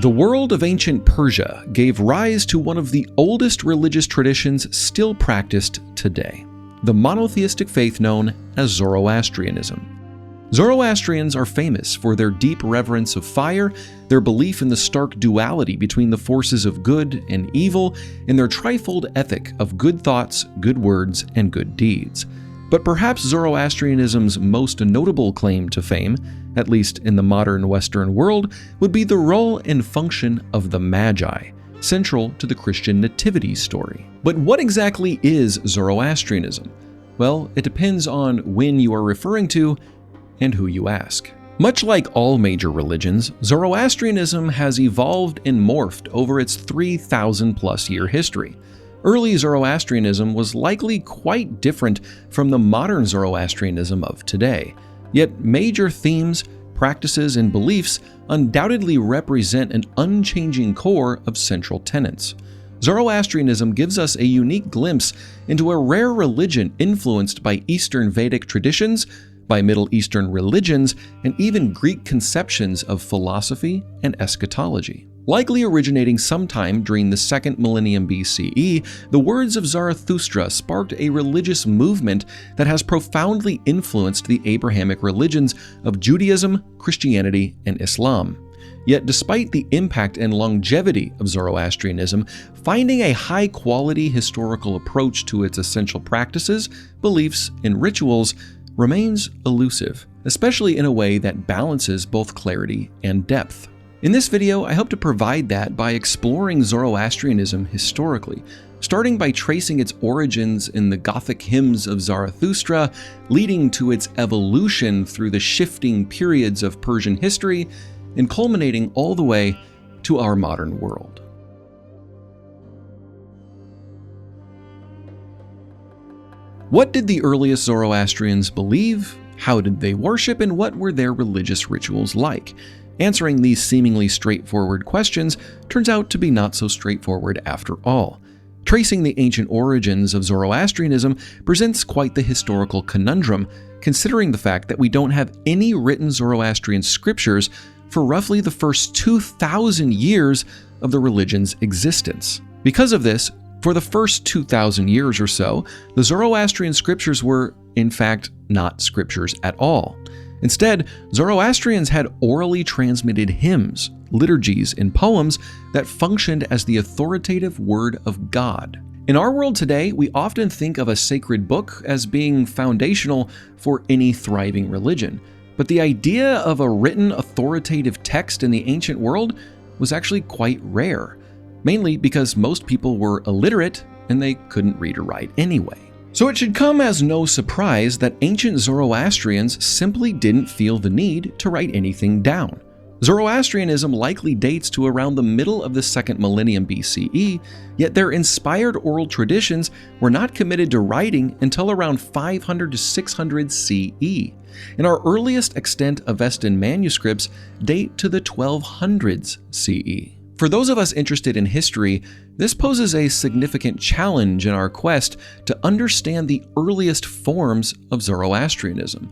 The world of ancient Persia gave rise to one of the oldest religious traditions still practiced today, the monotheistic faith known as Zoroastrianism. Zoroastrians are famous for their deep reverence of fire, their belief in the stark duality between the forces of good and evil, and their trifold ethic of good thoughts, good words, and good deeds. But perhaps Zoroastrianism's most notable claim to fame, at least in the modern Western world, would be the role and function of the Magi, central to the Christian nativity story. But what exactly is Zoroastrianism? Well, it depends on when you are referring to and who you ask. Much like all major religions, Zoroastrianism has evolved and morphed over its 3,000-plus year history. Early Zoroastrianism was likely quite different from the modern Zoroastrianism of today, yet major themes, practices, and beliefs undoubtedly represent an unchanging core of central tenets. Zoroastrianism gives us a unique glimpse into a rare religion influenced by Eastern Vedic traditions, by Middle Eastern religions, and even Greek conceptions of philosophy and eschatology. Likely originating sometime during the 2nd millennium BCE, the words of Zarathustra sparked a religious movement that has profoundly influenced the Abrahamic religions of Judaism, Christianity, and Islam. Yet despite the impact and longevity of Zoroastrianism, finding a high-quality historical approach to its essential practices, beliefs, and rituals remains elusive, especially in a way that balances both clarity and depth. In this video, I hope to provide that by exploring Zoroastrianism historically, starting by tracing its origins in the Gothic hymns of Zarathustra, leading to its evolution through the shifting periods of Persian history, and culminating all the way to our modern world. What did the earliest Zoroastrians believe? How did they worship? And what were their religious rituals like? Answering these seemingly straightforward questions turns out to be not so straightforward after all. Tracing the ancient origins of Zoroastrianism presents quite the historical conundrum, considering the fact that we don't have any written Zoroastrian scriptures for roughly the first 2,000 years of the religion's existence. Because of this, for the first 2,000 years or so, the Zoroastrian scriptures were, in fact, not scriptures at all. Instead, Zoroastrians had orally transmitted hymns, liturgies, and poems that functioned as the authoritative word of God. In our world today, we often think of a sacred book as being foundational for any thriving religion. But the idea of a written authoritative text in the ancient world was actually quite rare, mainly because most people were illiterate and they couldn't read or write anyway. So it should come as no surprise that ancient Zoroastrians simply didn't feel the need to write anything down. Zoroastrianism likely dates to around the middle of the 2nd millennium BCE, yet their inspired oral traditions were not committed to writing until around 500 to 600 CE. And our earliest extant Avestan manuscripts date to the 1200s CE. For those of us interested in history, this poses a significant challenge in our quest to understand the earliest forms of Zoroastrianism.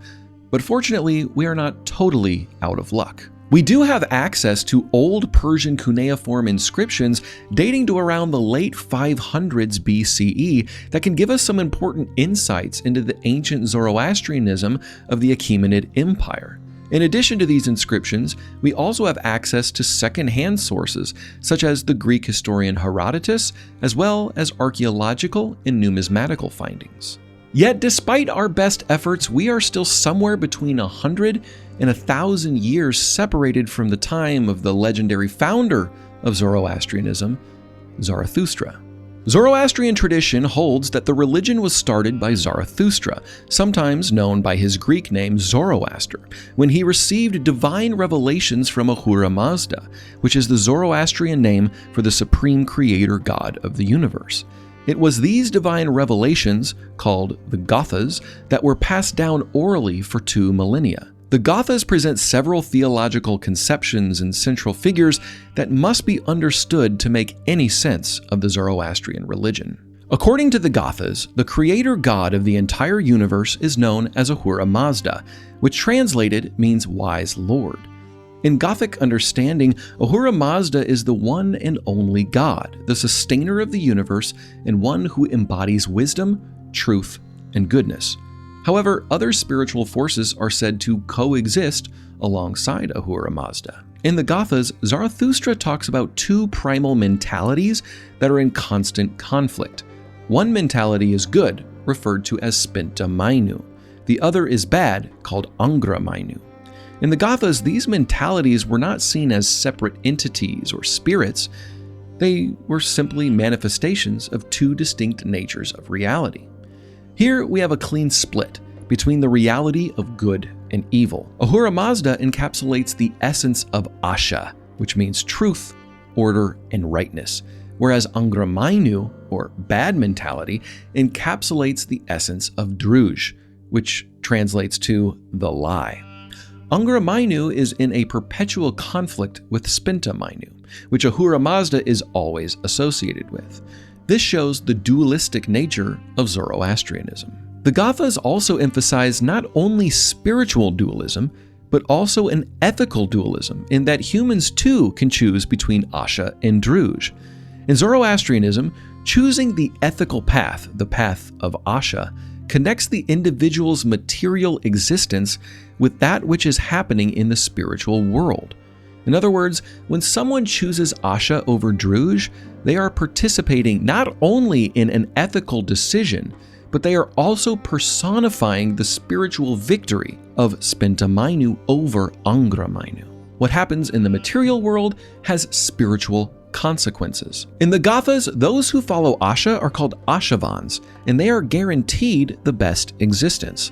But fortunately, we are not totally out of luck. We do have access to old Persian cuneiform inscriptions dating to around the late 500s BCE that can give us some important insights into the ancient Zoroastrianism of the Achaemenid Empire. In addition to these inscriptions, we also have access to second-hand sources, such as the Greek historian Herodotus, as well as archaeological and numismatical findings. Yet, despite our best efforts, we are still somewhere between 100 and 1,000 years separated from the time of the legendary founder of Zoroastrianism, Zarathustra. Zoroastrian tradition holds that the religion was started by Zarathustra, sometimes known by his Greek name Zoroaster, when he received divine revelations from Ahura Mazda, which is the Zoroastrian name for the supreme creator god of the universe. It was these divine revelations, called the Gathas, that were passed down orally for 2 millennia. The Gathas present several theological conceptions and central figures that must be understood to make any sense of the Zoroastrian religion. According to the Gathas, the creator god of the entire universe is known as Ahura Mazda, which translated means wise lord. In Gothic understanding, Ahura Mazda is the one and only God, the sustainer of the universe, and one who embodies wisdom, truth, and goodness. However, other spiritual forces are said to coexist alongside Ahura Mazda. In the Gathas, Zarathustra talks about two primal mentalities that are in constant conflict. One mentality is good, referred to as Spinta Mainu. The other is bad, called Angra Mainu. In the Gathas, these mentalities were not seen as separate entities or spirits. They were simply manifestations of two distinct natures of reality. Here we have a clean split between the reality of good and evil. Ahura Mazda encapsulates the essence of Asha, which means truth, order, and rightness, whereas Angra Mainu, or bad mentality, encapsulates the essence of Druj, which translates to the lie. Angra Mainu is in a perpetual conflict with Spinta Mainu, which Ahura Mazda is always associated with. This shows the dualistic nature of Zoroastrianism. The Gathas also emphasize not only spiritual dualism, but also an ethical dualism in that humans too can choose between Asha and Druj. In Zoroastrianism, choosing the ethical path, the path of Asha, connects the individual's material existence with that which is happening in the spiritual world. In other words, when someone chooses Asha over Druj, they are participating not only in an ethical decision, but they are also personifying the spiritual victory of Spinta Mainu over Angra Mainu. What happens in the material world has spiritual consequences. In the Gathas, those who follow Asha are called Ashavans, and they are guaranteed the best existence.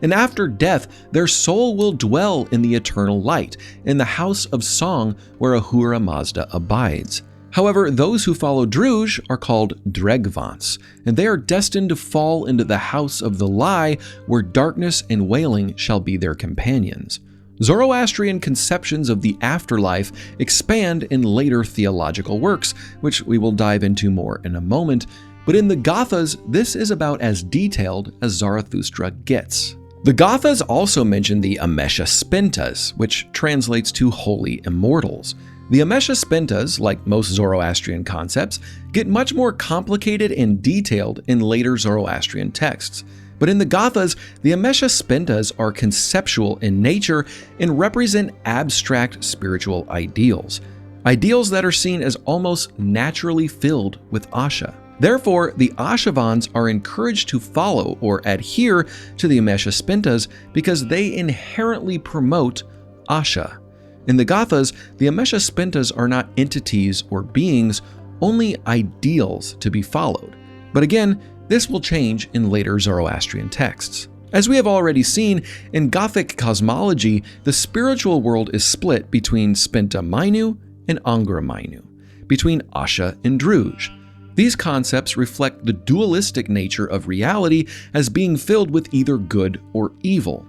And after death, their soul will dwell in the eternal light, in the house of song where Ahura Mazda abides. However, those who follow Druj are called Dregvants, and they are destined to fall into the house of the lie, where darkness and wailing shall be their companions. Zoroastrian conceptions of the afterlife expand in later theological works, which we will dive into more in a moment, but in the Gathas, this is about as detailed as Zarathustra gets. The Gathas also mention the Amesha Spintas, which translates to holy immortals. The Amesha Spintas, like most Zoroastrian concepts, get much more complicated and detailed in later Zoroastrian texts. But in the Gathas, the Amesha Spintas are conceptual in nature and represent abstract spiritual ideals. Ideals that are seen as almost naturally filled with Asha. Therefore, the Ashavans are encouraged to follow or adhere to the Amesha Spintas because they inherently promote Asha. In the Gathas, the Amesha Spintas are not entities or beings, only ideals to be followed. But again, this will change in later Zoroastrian texts. As we have already seen, in Gothic cosmology, the spiritual world is split between Spinta Mainu and Angra Mainu, between Asha and Druj. These concepts reflect the dualistic nature of reality as being filled with either good or evil.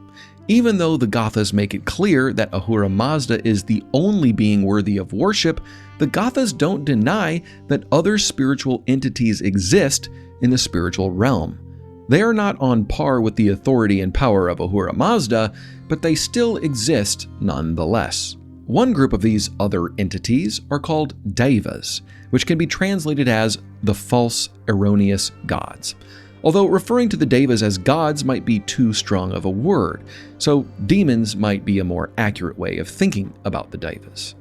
Even though the Gathas make it clear that Ahura Mazda is the only being worthy of worship, the Gathas don't deny that other spiritual entities exist in the spiritual realm. They are not on par with the authority and power of Ahura Mazda, but they still exist nonetheless. One group of these other entities are called Devas, which can be translated as the false, erroneous gods. Although referring to the Devas as gods might be too strong of a word, so demons might be a more accurate way of thinking about the Devas.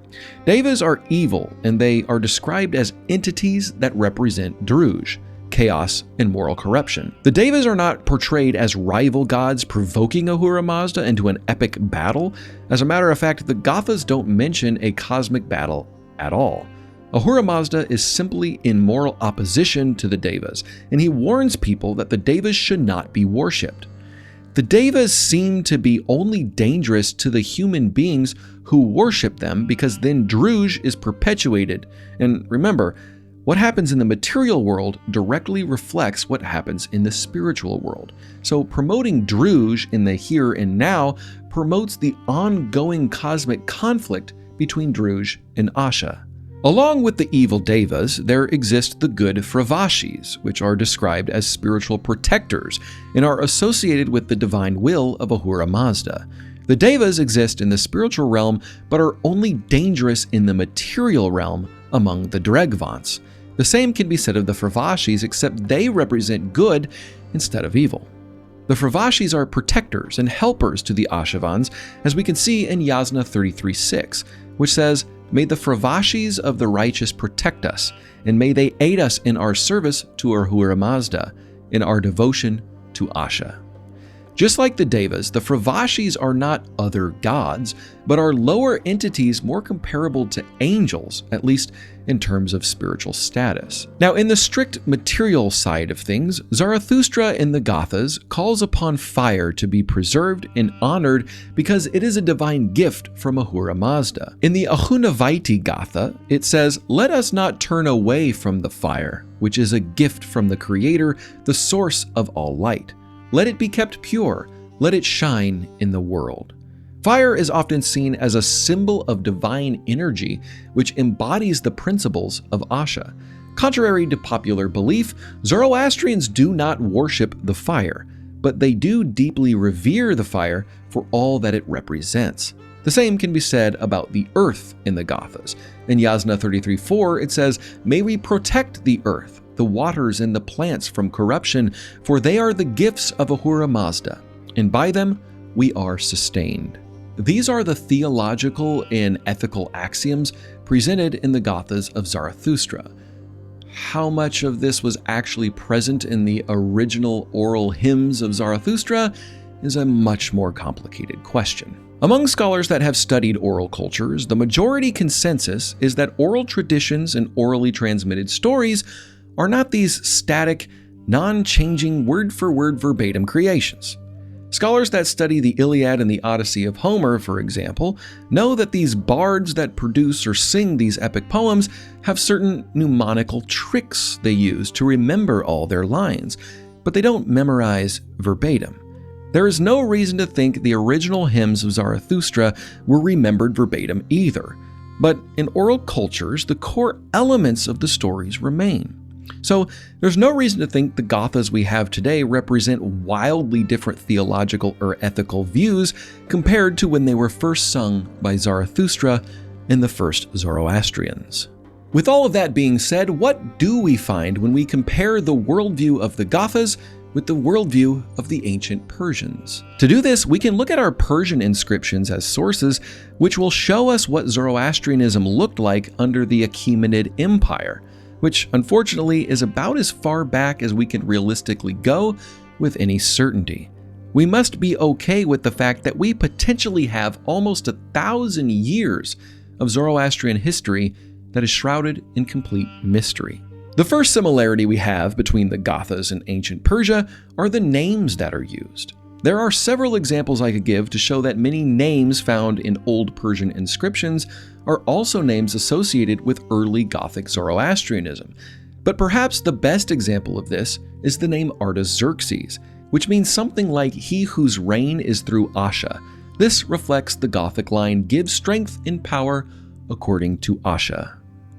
Devas are evil, and they are described as entities that represent Druj, chaos, and moral corruption. The Devas are not portrayed as rival gods provoking Ahura Mazda into an epic battle. As a matter of fact, the Gathas don't mention a cosmic battle at all. Ahura Mazda is simply in moral opposition to the Devas, and he warns people that the Devas should not be worshipped. The Devas seem to be only dangerous to the human beings who worship them because then Druj is perpetuated. And remember, what happens in the material world directly reflects what happens in the spiritual world. So promoting Druj in the here and now promotes the ongoing cosmic conflict between Druj and Asha. Along with the evil Devas, there exist the good Fravashis, which are described as spiritual protectors and are associated with the divine will of Ahura Mazda. The Devas exist in the spiritual realm, but are only dangerous in the material realm among the Dregvants. The same can be said of the Fravashis, except they represent good instead of evil. The Fravashis are protectors and helpers to the Ashevans, as we can see in Yasna 33:6, which says, "May the Fravashis of the righteous protect us, and may they aid us in our service to Ahura Mazda, in our devotion to Asha." Just like the Devas, the Fravashis are not other gods, but are lower entities more comparable to angels, at least in terms of spiritual status. Now, in the strict material side of things, Zarathustra in the Gathas calls upon fire to be preserved and honored because it is a divine gift from Ahura Mazda. In the Ahunavaiti Gatha, it says, "Let us not turn away from the fire, which is a gift from the Creator, the source of all light. Let it be kept pure, let it shine in the world." Fire is often seen as a symbol of divine energy, which embodies the principles of Asha. Contrary to popular belief, Zoroastrians do not worship the fire, but they do deeply revere the fire for all that it represents. The same can be said about the earth in the Gathas. In Yasna 33:4, it says, "May we protect the earth, the waters and the plants from corruption, for they are the gifts of Ahura Mazda, and by them we are sustained." These are the theological and ethical axioms presented in the Gathas of Zarathustra. How much of this was actually present in the original oral hymns of Zarathustra is a much more complicated question. Among scholars that have studied oral cultures, the majority consensus is that oral traditions and orally transmitted stories are not these static, non-changing, word-for-word verbatim creations. Scholars that study the Iliad and the Odyssey of Homer, for example, know that these bards that produce or sing these epic poems have certain mnemonical tricks they use to remember all their lines, but they don't memorize verbatim. There is no reason to think the original hymns of Zarathustra were remembered verbatim either, but in oral cultures, the core elements of the stories remain. So there's no reason to think the Gathas we have today represent wildly different theological or ethical views compared to when they were first sung by Zarathustra and the first Zoroastrians. With all of that being said, what do we find when we compare the worldview of the Gathas with the worldview of the ancient Persians? To do this, we can look at our Persian inscriptions as sources, which will show us what Zoroastrianism looked like under the Achaemenid Empire, which unfortunately is about as far back as we can realistically go with any certainty. We must be okay with the fact that we potentially have almost 1,000 years of Zoroastrian history that is shrouded in complete mystery. The first similarity we have between the Gathas and ancient Persia are the names that are used. There are several examples I could give to show that many names found in Old Persian inscriptions are also names associated with early Gothic Zoroastrianism. But perhaps the best example of this is the name Artaxerxes, which means something like "he whose reign is through Asha." This reflects the Gothic line, "Give strength and power according to Asha."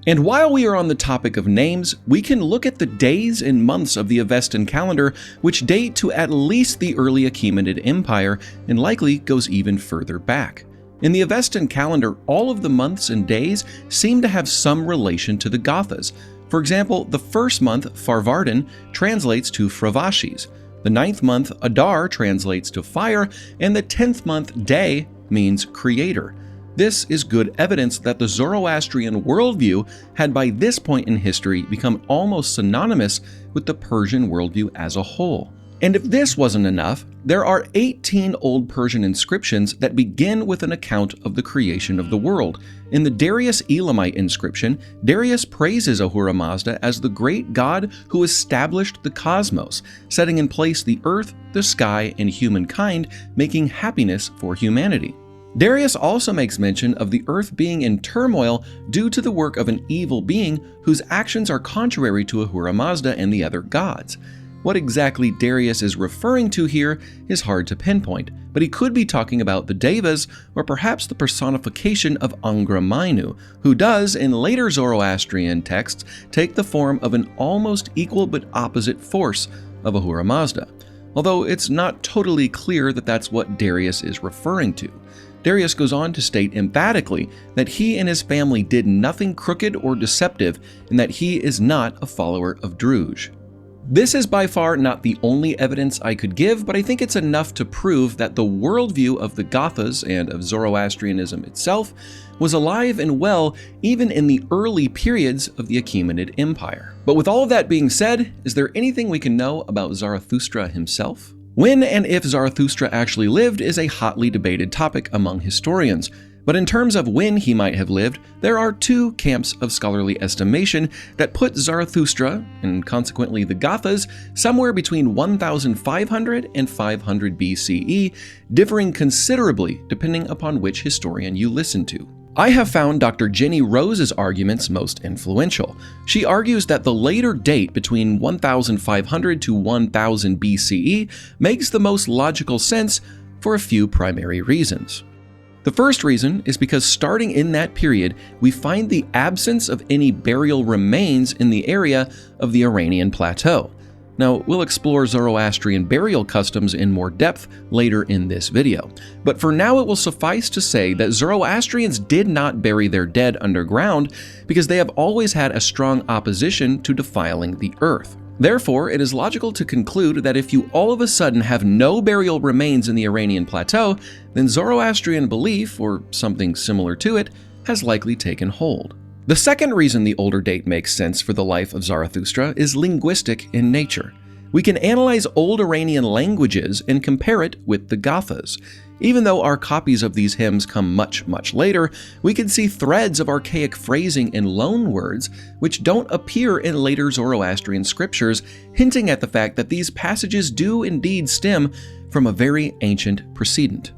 And while we are on the topic of names, we can look at the days and months of the Avestan calendar, which date to at least the early Achaemenid Empire and likely goes even further back. In the Avestan calendar, all of the months and days seem to have some relation to the Gathas. For example, the first month, Farvardin, translates to Fravashis. The 9th month, Adar, translates to fire, and the 10th month, Day, means creator. This is good evidence that the Zoroastrian worldview had by this point in history become almost synonymous with the Persian worldview as a whole. And if this wasn't enough, there are 18 Old Persian inscriptions that begin with an account of the creation of the world. In the Darius Elamite inscription, Darius praises Ahura Mazda as the great god who established the cosmos, setting in place the earth, the sky, and humankind, making happiness for humanity. Darius also makes mention of the earth being in turmoil due to the work of an evil being whose actions are contrary to Ahura Mazda and the other gods. What exactly Darius is referring to here is hard to pinpoint, but he could be talking about the Devas or perhaps the personification of Angra Mainyu, who does, in later Zoroastrian texts, take the form of an almost equal but opposite force of Ahura Mazda. although it's not totally clear that that's what Darius is referring to. Darius goes on to state emphatically that he and his family did nothing crooked or deceptive, and that he is not a follower of Druge. This is by far not the only evidence I could give, but I think it's enough to prove that the worldview of the Gothas and of Zoroastrianism itself was alive and well even in the early periods of the Achaemenid Empire. But with all of that being said, is there anything we can know about Zarathustra himself? When and if Zarathustra actually lived is a hotly debated topic among historians. But in terms of when he might have lived, there are two camps of scholarly estimation that put Zarathustra, and consequently the Gothas, somewhere between 1500 and 500 BCE, differing considerably depending upon which historian you listen to. I have found Dr. Jenny Rose's arguments most influential. She argues that the later date between 1500 to 1000 BCE makes the most logical sense for a few primary reasons. The first reason is because starting in that period, we find the absence of any burial remains in the area of the Iranian plateau. Now, we'll explore Zoroastrian burial customs in more depth later in this video, but for now it will suffice to say that Zoroastrians did not bury their dead underground because they have always had a strong opposition to defiling the earth. Therefore, it is logical to conclude that if you all of a sudden have no burial remains in the Iranian plateau, then Zoroastrian belief, or something similar to it, has likely taken hold. The second reason the older date makes sense for the life of Zarathustra is linguistic in nature. We can analyze old Iranian languages and compare it with the Gothas. Even though our copies of these hymns come much later, we can see threads of archaic phrasing and loanwords which don't appear in later Zoroastrian scriptures, hinting at the fact that these passages do indeed stem from a very ancient precedent.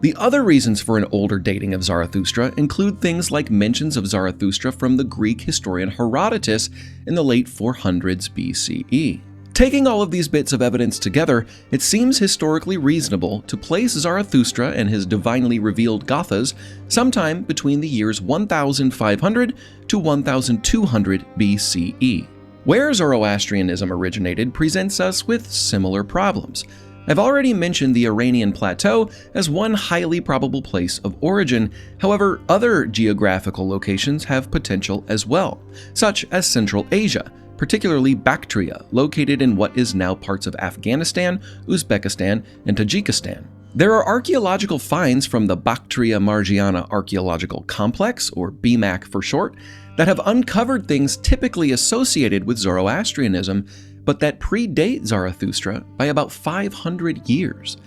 The other reasons for an older dating of Zarathustra include things like mentions of Zarathustra from the Greek historian Herodotus in the late 400s BCE. Taking all of these bits of evidence together, it seems historically reasonable to place Zarathustra and his divinely revealed Gothas sometime between the years 1500 to 1200 BCE. Where Zoroastrianism originated presents us with similar problems. I've already mentioned the Iranian plateau as one highly probable place of origin. However, other geographical locations have potential as well, such as Central Asia, particularly Bactria, located in what is now parts of Afghanistan, Uzbekistan, and Tajikistan. There are archaeological finds from the Bactria Margiana Archaeological Complex, or BMAC for short, that have uncovered things typically associated with Zoroastrianism, but that predate Zarathustra by about 500 years.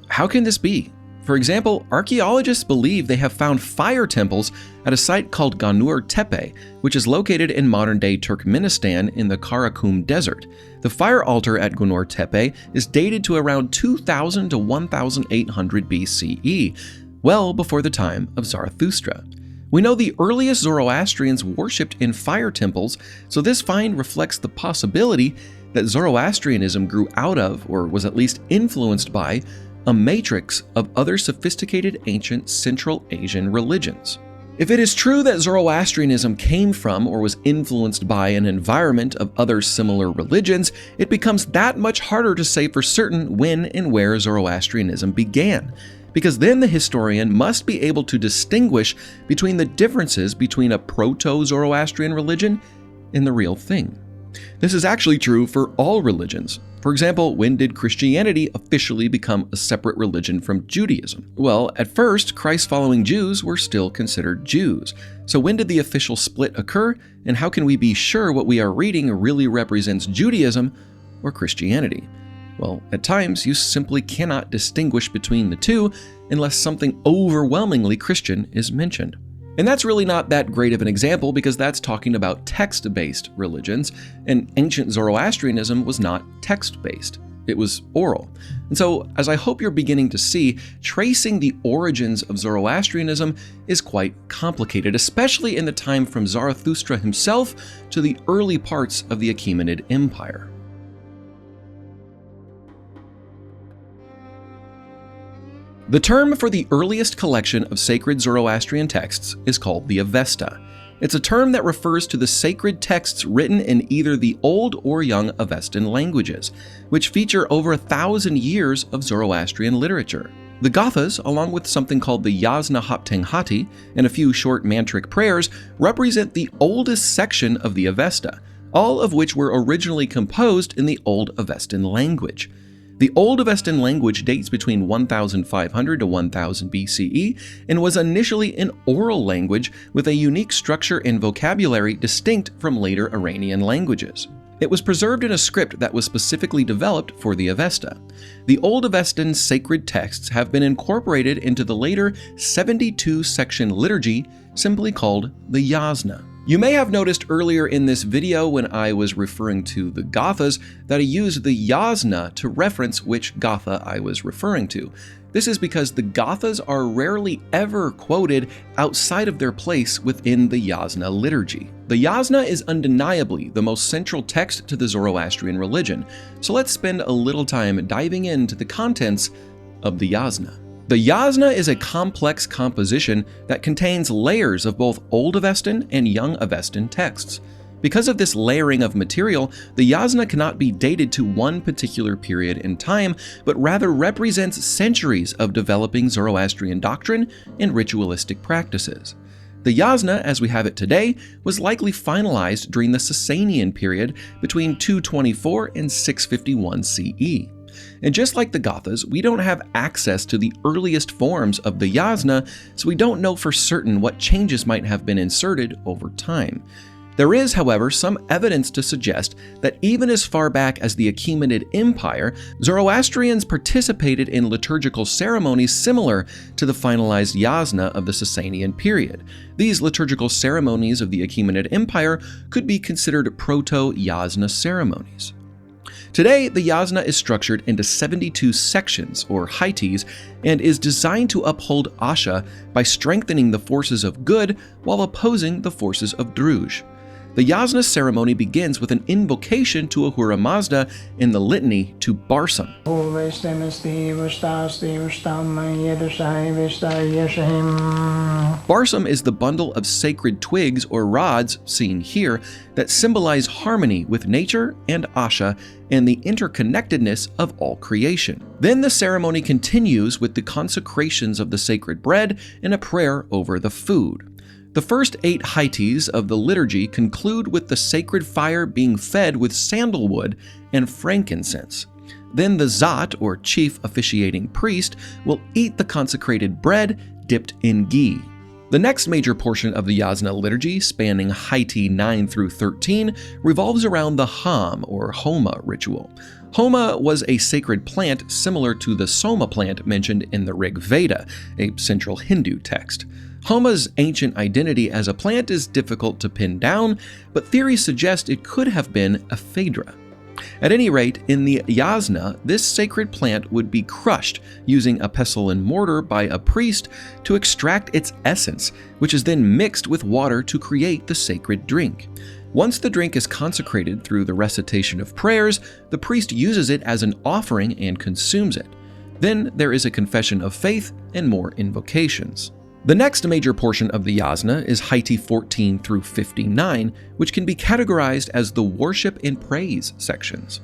How can this be? For example, archaeologists believe they have found fire temples at a site called Ganur Tepe, which is located in modern-day Turkmenistan in the Karakum Desert. The fire altar at Ganur Tepe is dated to around 2000 to 1800 BCE, well before the time of Zarathustra. We know the earliest Zoroastrians worshipped in fire temples, so this find reflects the possibility that Zoroastrianism grew out of, or was at least influenced by, a matrix of other sophisticated ancient Central Asian religions. If it is true that Zoroastrianism came from or was influenced by an environment of other similar religions, it becomes that much harder to say for certain when and where Zoroastrianism began, because then the historian must be able to distinguish between the differences between a proto-Zoroastrian religion and the real thing. This is actually true for all religions. For example, when did Christianity officially become a separate religion from Judaism? Well, at first, Christ-following Jews were still considered Jews. So when did the official split occur, and how can we be sure what we are reading really represents Judaism or Christianity? Well, at times, you simply cannot distinguish between the two unless something overwhelmingly Christian is mentioned. And that's really not that great of an example because that's talking about text-based religions, and ancient Zoroastrianism was not text-based. It was oral. And so, as I hope you're beginning to see, tracing the origins of Zoroastrianism is quite complicated, especially in the time from Zarathustra himself to the early parts of the Achaemenid Empire. The term for the earliest collection of sacred Zoroastrian texts is called the Avesta. It's a term that refers to the sacred texts written in either the Old or Young Avestan languages, which feature over 1,000 years of Zoroastrian literature. The Gathas, along with something called the Yasna Haptenghati and a few short mantric prayers, represent the oldest section of the Avesta, all of which were originally composed in the Old Avestan language. The Old Avestan language dates between 1500 to 1000 BCE and was initially an oral language with a unique structure and vocabulary distinct from later Iranian languages. It was preserved in a script that was specifically developed for the Avesta. The Old Avestan sacred texts have been incorporated into the later 72-section liturgy, simply called the Yasna. You may have noticed earlier in this video when I was referring to the Gathas that I used the Yasna to reference which Gatha I was referring to. This is because the Gathas are rarely ever quoted outside of their place within the Yasna liturgy. The Yasna is undeniably the most central text to the Zoroastrian religion, so let's spend a little time diving into the contents of the Yasna. The Yasna is a complex composition that contains layers of both Old Avestan and Young Avestan texts. Because of this layering of material, the Yasna cannot be dated to one particular period in time, but rather represents centuries of developing Zoroastrian doctrine and ritualistic practices. The Yasna, as we have it today, was likely finalized during the Sassanian period between 224 and 651 CE. And just like the Gathas, we don't have access to the earliest forms of the Yasna, so we don't know for certain what changes might have been inserted over time. There is, however, some evidence to suggest that even as far back as the Achaemenid Empire, Zoroastrians participated in liturgical ceremonies similar to the finalized Yasna of the Sassanian period. These liturgical ceremonies of the Achaemenid Empire could be considered proto-Yasna ceremonies. Today, the Yasna is structured into 72 sections, or heities, and is designed to uphold Asha by strengthening the forces of good while opposing the forces of Druj. The Yasna ceremony begins with an invocation to Ahura Mazda in the litany to Barsum. Barsum is the bundle of sacred twigs or rods, seen here, that symbolize harmony with nature and Asha and the interconnectedness of all creation. Then the ceremony continues with the consecrations of the sacred bread and a prayer over the food. The first 8 heities of the liturgy conclude with the sacred fire being fed with sandalwood and frankincense. Then the Zat, or chief officiating priest, will eat the consecrated bread dipped in ghee. The next major portion of the Yasna liturgy, spanning Haiti 9 through 13, revolves around the Ham, or Homa ritual. Homa was a sacred plant similar to the Soma plant mentioned in the Rig Veda, a central Hindu text. Homa's ancient identity as a plant is difficult to pin down, but theories suggest it could have been a Phaedra. At any rate, in the Yasna, this sacred plant would be crushed using a pestle and mortar by a priest to extract its essence, which is then mixed with water to create the sacred drink. Once the drink is consecrated through the recitation of prayers, the priest uses it as an offering and consumes it. Then there is a confession of faith and more invocations. The next major portion of the Yasna is Haiti 14 through 59, which can be categorized as the worship and praise sections.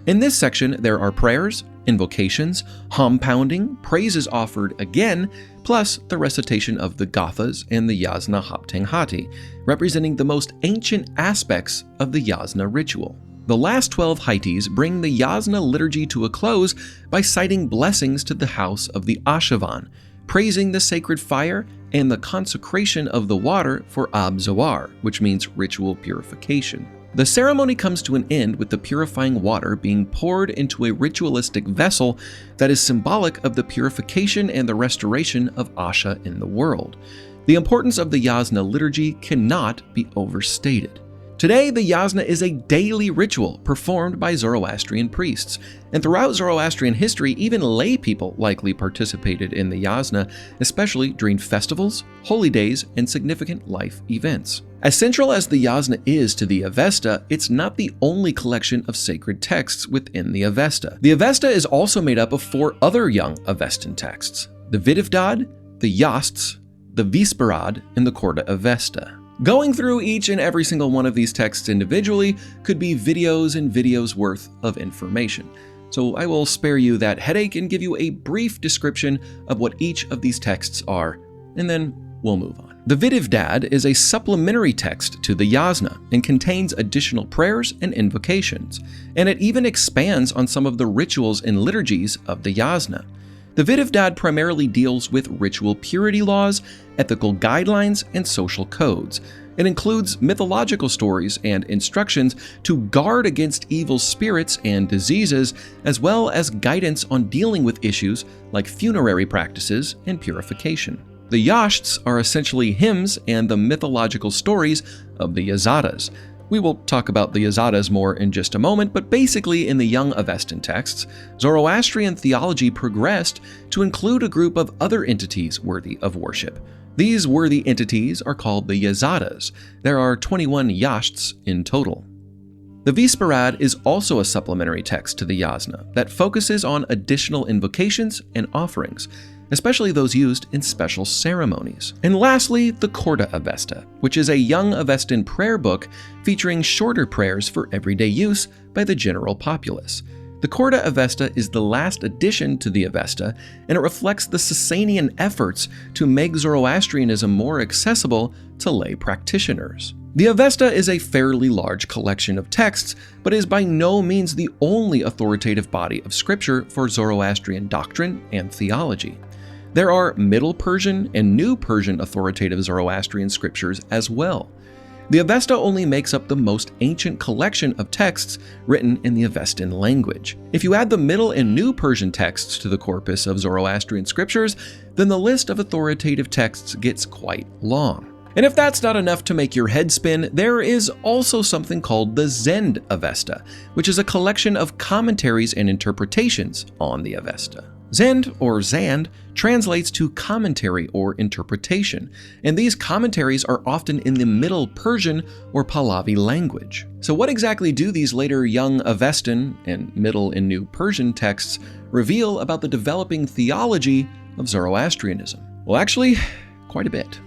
In this section, there are prayers, invocations, hum pounding, praises offered again, plus the recitation of the Gathas and the Yasna Haptenghati, representing the most ancient aspects of the Yasna ritual. The last 12 heities bring the Yasna liturgy to a close by citing blessings to the house of the Ashavan, praising the sacred fire and the consecration of the water for Ab Zoar, which means ritual purification. The ceremony comes to an end with the purifying water being poured into a ritualistic vessel that is symbolic of the purification and the restoration of Asha in the world. The importance of the Yasna liturgy cannot be overstated. Today, the Yasna is a daily ritual performed by Zoroastrian priests, and throughout Zoroastrian history, even lay people likely participated in the Yasna, especially during festivals, holy days, and significant life events. As central as the Yasna is to the Avesta, it's not the only collection of sacred texts within the Avesta. The Avesta is also made up of 4 other young Avestan texts: the Vidivdad, the Yasts, the Visperad, and the Corda Avesta. Going through each and every single one of these texts individually could be videos and videos worth of information. So I will spare you that headache and give you a brief description of what each of these texts are, and then we'll move on. The Vidivdad is a supplementary text to the Yasna and contains additional prayers and invocations, and it even expands on some of the rituals and liturgies of the Yasna. The Vidivdad primarily deals with ritual purity laws, ethical guidelines, and social codes. It includes mythological stories and instructions to guard against evil spirits and diseases, as well as guidance on dealing with issues like funerary practices and purification. The Yasts are essentially hymns and the mythological stories of the Yazatas. We will talk about the Yazatas more in just a moment, but basically in the young Avestan texts, Zoroastrian theology progressed to include a group of other entities worthy of worship. These worthy entities are called the Yazatas. There are 21 Yasts in total. The Visperad is also a supplementary text to the Yasna that focuses on additional invocations and offerings, especially those used in special ceremonies. And lastly, the Corda Avesta, which is a young Avestan prayer book featuring shorter prayers for everyday use by the general populace. The Corda Avesta is the last addition to the Avesta, and it reflects the Sassanian efforts to make Zoroastrianism more accessible to lay practitioners. The Avesta is a fairly large collection of texts, but is by no means the only authoritative body of scripture for Zoroastrian doctrine and theology. There are Middle Persian and New Persian authoritative Zoroastrian scriptures as well. The Avesta only makes up the most ancient collection of texts written in the Avestan language. If you add the Middle and New Persian texts to the corpus of Zoroastrian scriptures, then the list of authoritative texts gets quite long. And if that's not enough to make your head spin, there is also something called the Zend Avesta, which is a collection of commentaries and interpretations on the Avesta. Zend, or Zand, translates to commentary or interpretation, and these commentaries are often in the Middle Persian or Pahlavi language. So what exactly do these later young Avestan and Middle and New Persian texts reveal about the developing theology of Zoroastrianism? Well, actually, quite a bit.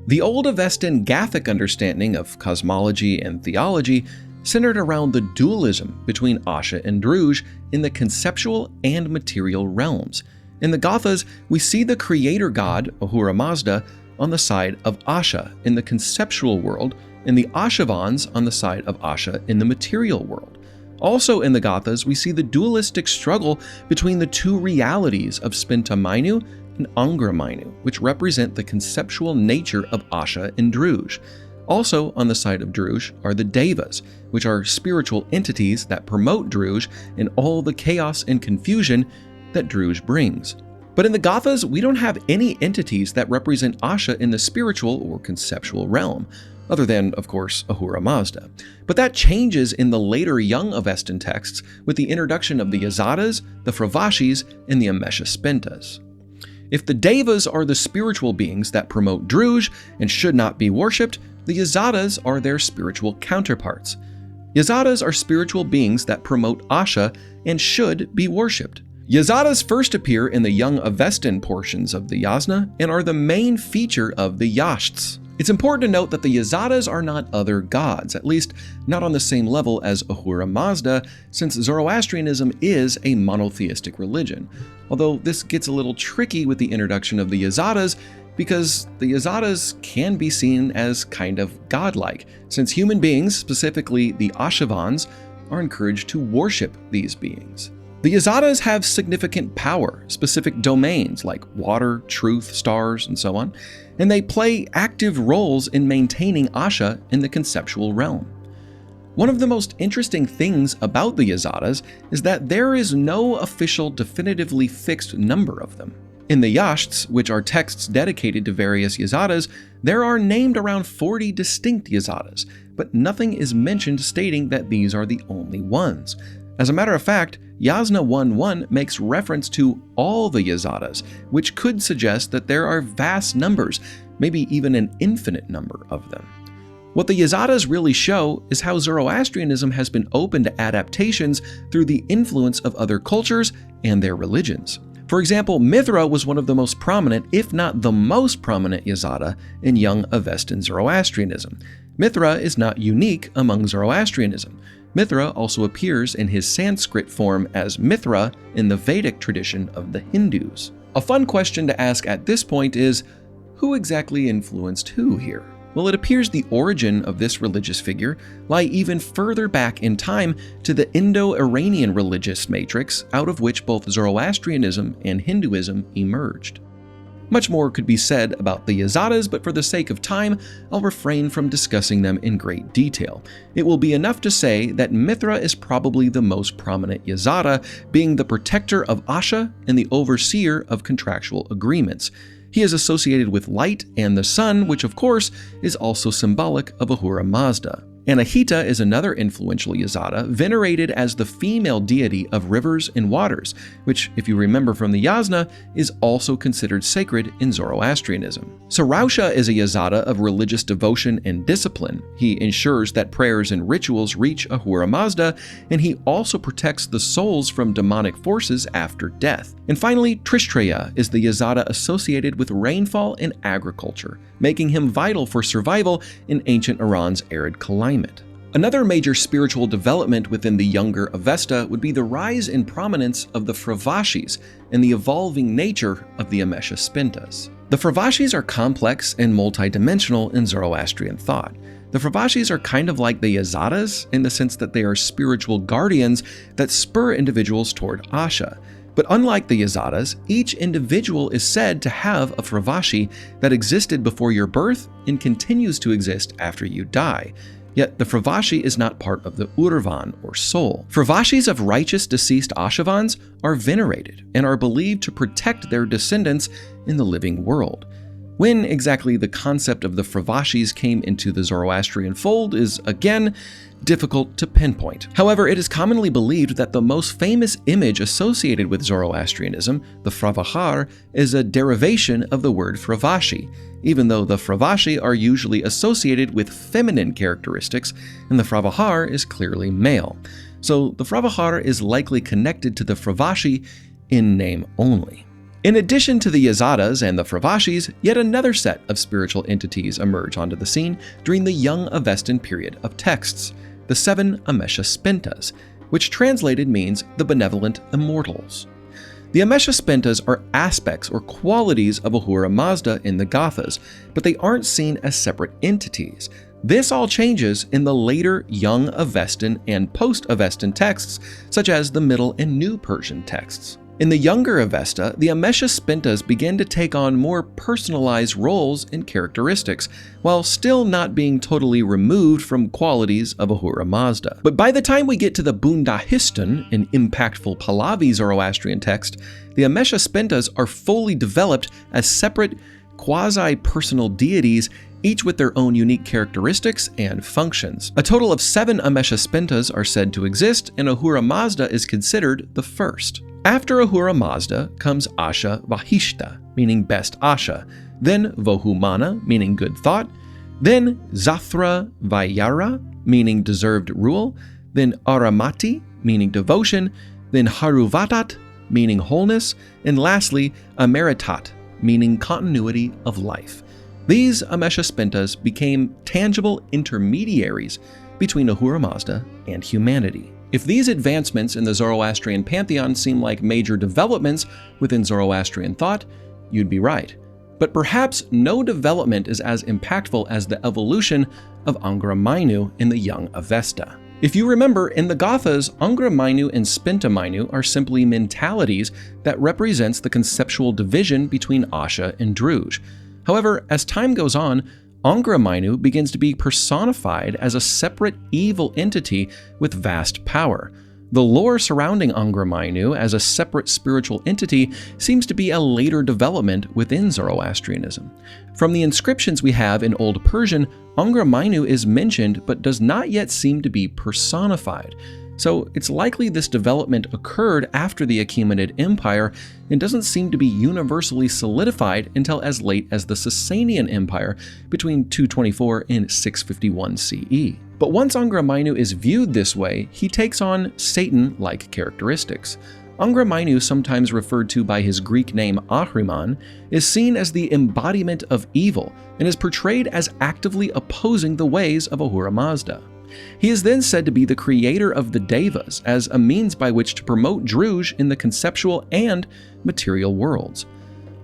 The old Avestan Gathic understanding of cosmology and theology centered around the dualism between Asha and Druj in the conceptual and material realms. In the Gathas, we see the creator god, Ahura Mazda, on the side of Asha in the conceptual world, and the Ashavans on the side of Asha in the material world. Also in the Gathas, we see the dualistic struggle between the two realities of Spinta Mainu and Angra Mainu, which represent the conceptual nature of Asha and Druj. Also on the side of Druj are the Devas, which are spiritual entities that promote Druj and all the chaos and confusion that Druj brings. But in the Gathas, we don't have any entities that represent Asha in the spiritual or conceptual realm, other than, of course, Ahura Mazda. But that changes in the later young Avestan texts with the introduction of the Yazatas, the Fravashis, and the Amesha-Spentas. If the Devas are the spiritual beings that promote Druj and should not be worshipped, the Yazatas are their spiritual counterparts. Yazatas are spiritual beings that promote Asha and should be worshipped. Yazatas first appear in the young Avestan portions of the Yasna and are the main feature of the Yasts. It's important to note that the Yazatas are not other gods, at least not on the same level as Ahura Mazda, since Zoroastrianism is a monotheistic religion. Although this gets a little tricky with the introduction of the Yazatas, because the Yazatas can be seen as kind of godlike, since human beings, specifically the Ashavans, are encouraged to worship these beings. The Yazatas have significant power, specific domains like water, truth, stars, and so on, and they play active roles in maintaining Asha in the conceptual realm. One of the most interesting things about the Yazatas is that there is no official definitively fixed number of them. In the Yashts, which are texts dedicated to various Yazadas, there are named around 40 distinct Yazadas, but nothing is mentioned stating that these are the only ones. As a matter of fact, Yasna 1.1 makes reference to all the Yazadas, which could suggest that there are vast numbers, maybe even an infinite number of them. What the Yazadas really show is how Zoroastrianism has been open to adaptations through the influence of other cultures and their religions. For example, Mithra was one of the most prominent, if not the most prominent Yazada in young Avestan Zoroastrianism. Mithra is not unique among Zoroastrianism. Mithra also appears in his Sanskrit form as Mithra in the Vedic tradition of the Hindus. A fun question to ask at this point is, who exactly influenced who here? Well, it appears the origin of this religious figure lie even further back in time to the Indo-Iranian religious matrix out of which both Zoroastrianism and Hinduism emerged. Much more could be said about the Yazadas, but for the sake of time, I'll refrain from discussing them in great detail. It will be enough to say that Mithra is probably the most prominent Yazada, being the protector of Asha and the overseer of contractual agreements. He is associated with light and the sun, which of course is also symbolic of Ahura Mazda. Anahita is another influential Yazada, venerated as the female deity of rivers and waters, which, if you remember from the Yasna, is also considered sacred in Zoroastrianism. Sarausha is a Yazada of religious devotion and discipline. He ensures that prayers and rituals reach Ahura Mazda, and he also protects the souls from demonic forces after death. And finally, Trishtreya is the Yazada associated with rainfall and agriculture, making him vital for survival in ancient Iran's arid climate. Another major spiritual development within the younger Avesta would be the rise in prominence of the Fravashis and the evolving nature of the Amesha-Spintas. The Fravashis are complex and multidimensional in Zoroastrian thought. The Fravashis are kind of like the Yazadas in the sense that they are spiritual guardians that spur individuals toward Asha. But unlike the Yazadas, each individual is said to have a Fravashi that existed before your birth and continues to exist after you die. Yet the Fravashi is not part of the Urvan or soul. Fravashis of righteous deceased Ashavans are venerated and are believed to protect their descendants in the living world. When exactly the concept of the Fravashis came into the Zoroastrian fold is, again, difficult to pinpoint. However, it is commonly believed that the most famous image associated with Zoroastrianism, the Fravahar, is a derivation of the word Fravashi, even though the Fravashi are usually associated with feminine characteristics and the Fravahar is clearly male. So the Fravahar is likely connected to the Fravashi in name only. In addition to the Yazadas and the Fravashis, yet another set of spiritual entities emerge onto the scene during the young Avestan period of texts, the 7 Amesha-Spintas, which translated means the benevolent immortals. The Amesha-Spintas are aspects or qualities of Ahura Mazda in the Gathas, but they aren't seen as separate entities. This all changes in the later young Avestan and post-Avestan texts, such as the Middle and New Persian texts. In the younger Avesta, the Amesha-Spintas began to take on more personalized roles and characteristics, while still not being totally removed from qualities of Ahura Mazda. But by the time we get to the Bundahistan, an impactful Pahlavi Zoroastrian text, the Amesha-Spintas are fully developed as separate, quasi-personal deities, each with their own unique characteristics and functions. A total of 7 Amesha-Spintas are said to exist, and Ahura Mazda is considered the first. After Ahura Mazda comes Asha Vahishta, meaning best Asha, then Vohumana, meaning good thought, then Zathra Vayara, meaning deserved rule, then Aramati, meaning devotion, then Haruvatat, meaning wholeness, and lastly Ameritat, meaning continuity of life. These Amesha-Spintas became tangible intermediaries between Ahura Mazda and humanity. If these advancements in the Zoroastrian pantheon seem like major developments within Zoroastrian thought, you'd be right. But perhaps no development is as impactful as the evolution of Angra Mainyu in the young Avesta. If you remember, in the Gathas, Angra Mainyu and Spinta Mainyu are simply mentalities that represents the conceptual division between Asha and Druj. However, as time goes on, Angra Mainyu begins to be personified as a separate evil entity with vast power. The lore surrounding Angra Mainyu as a separate spiritual entity seems to be a later development within Zoroastrianism. From the inscriptions we have in Old Persian, Angra Mainyu is mentioned but does not yet seem to be personified. So it's likely this development occurred after the Achaemenid Empire and doesn't seem to be universally solidified until as late as the Sassanian Empire between 224 and 651 CE. But once Angra Mainyu is viewed this way, he takes on Satan-like characteristics. Angra Mainyu, sometimes referred to by his Greek name Ahriman, is seen as the embodiment of evil and is portrayed as actively opposing the ways of Ahura Mazda. He is then said to be the creator of the Devas as a means by which to promote Druj in the conceptual and material worlds.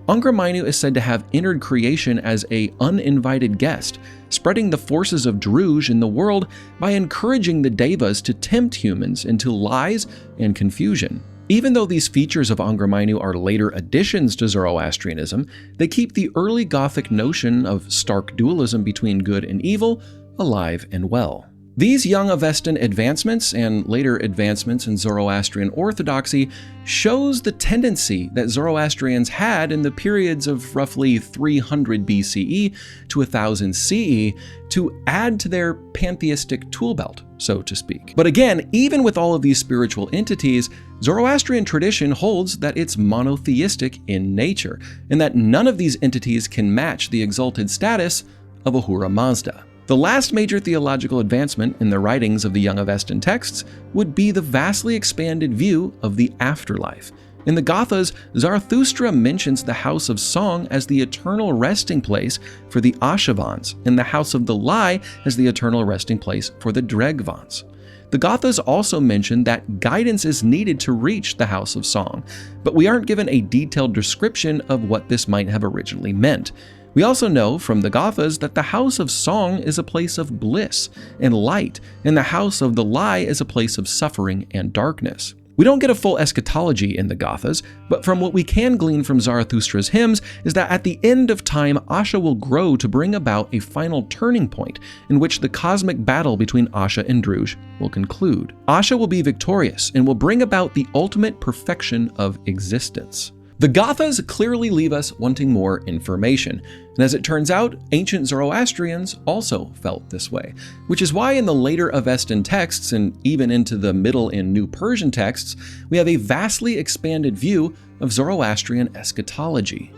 Angra Mainyu is said to have entered creation as an uninvited guest, spreading the forces of Druj in the world by encouraging the Devas to tempt humans into lies and confusion. Even though these features of Angra Mainyu are later additions to Zoroastrianism, they keep the early Gothic notion of stark dualism between good and evil alive and well. These young Avestan advancements and later advancements in Zoroastrian orthodoxy shows the tendency that Zoroastrians had in the periods of roughly 300 BCE to 1000 CE to add to their pantheistic tool belt, so to speak. But again, even with all of these spiritual entities, Zoroastrian tradition holds that it's monotheistic in nature, and that none of these entities can match the exalted status of Ahura Mazda. The last major theological advancement in the writings of the young Avestan texts would be the vastly expanded view of the afterlife. In the Gathas, Zarathustra mentions the House of Song as the eternal resting place for the Ashavans, and the House of the Lie as the eternal resting place for the Dregvans. The Gathas also mention that guidance is needed to reach the House of Song, but we aren't given a detailed description of what this might have originally meant. We also know from the Gathas that the House of Song is a place of bliss and light, and the House of the Lie is a place of suffering and darkness. We don't get a full eschatology in the Gathas, but from what we can glean from Zarathustra's hymns is that at the end of time, Asha will grow to bring about a final turning point in which the cosmic battle between Asha and Druj will conclude. Asha will be victorious and will bring about the ultimate perfection of existence. The Gathas clearly leave us wanting more information, and as it turns out, ancient Zoroastrians also felt this way, which is why in the later Avestan texts and even into the Middle and New Persian texts, we have a vastly expanded view of Zoroastrian eschatology.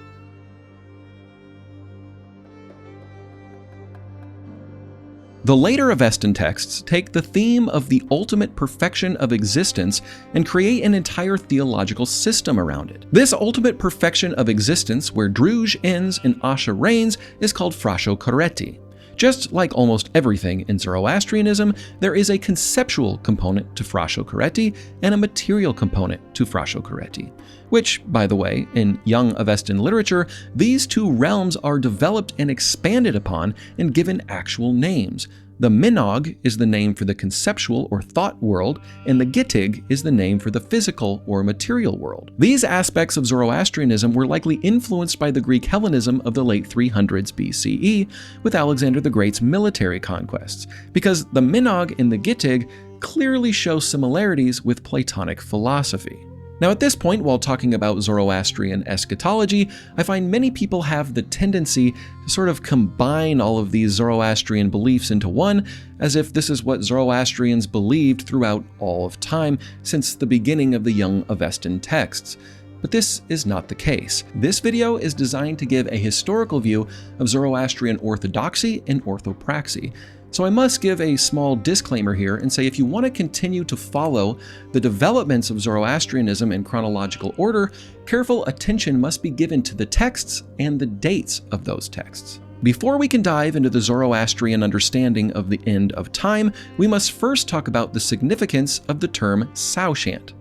The later Avestan texts take the theme of the ultimate perfection of existence and create an entire theological system around it. This ultimate perfection of existence, where Druj ends and Asha reigns, is called Frasho Kareti. Just like almost everything in Zoroastrianism, there is a conceptual component to Frasho Kareti and a material component to Frasho Kareti. Which, by the way, in young Avestan literature, these two realms are developed and expanded upon and given actual names. The Minog is the name for the conceptual or thought world, and the Gittig is the name for the physical or material world. These aspects of Zoroastrianism were likely influenced by the Greek Hellenism of the late 300s BCE with Alexander the Great's military conquests, because the Minog and the Gittig clearly show similarities with Platonic philosophy. Now at this point, while talking about Zoroastrian eschatology, I find many people have the tendency to sort of combine all of these Zoroastrian beliefs into one, as if this is what Zoroastrians believed throughout all of time since the beginning of the young Avestan texts. But this is not the case. This video is designed to give a historical view of Zoroastrian orthodoxy and orthopraxy. So I must give a small disclaimer here and say if you want to continue to follow the developments of Zoroastrianism in chronological order, careful attention must be given to the texts and the dates of those texts. Before we can dive into the Zoroastrian understanding of the end of time, we must first talk about the significance of the term Saushant.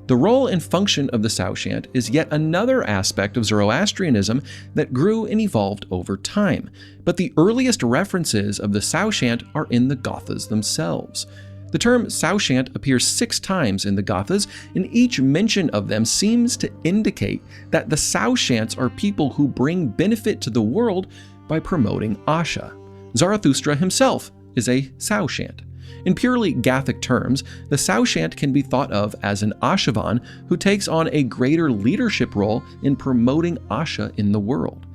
The role and function of the Saushant is yet another aspect of Zoroastrianism that grew and evolved over time, but the earliest references of the Saushant are in the Gathas themselves. The term Saushant appears 6 times in the Gathas, and each mention of them seems to indicate that the Saushants are people who bring benefit to the world by promoting Asha. Zarathustra himself is a Saushant. In purely Gathic terms, the Saushant can be thought of as an Ashavan who takes on a greater leadership role in promoting Asha in the world.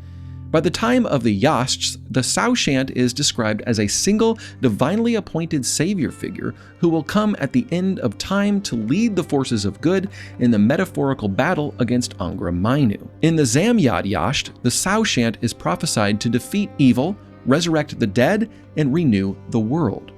By the time of the Yasts, the Saushant is described as a single, divinely appointed savior figure who will come at the end of time to lead the forces of good in the metaphorical battle against Angra Mainyu. In the Zamyad Yasht, the Saushant is prophesied to defeat evil, resurrect the dead, and renew the world.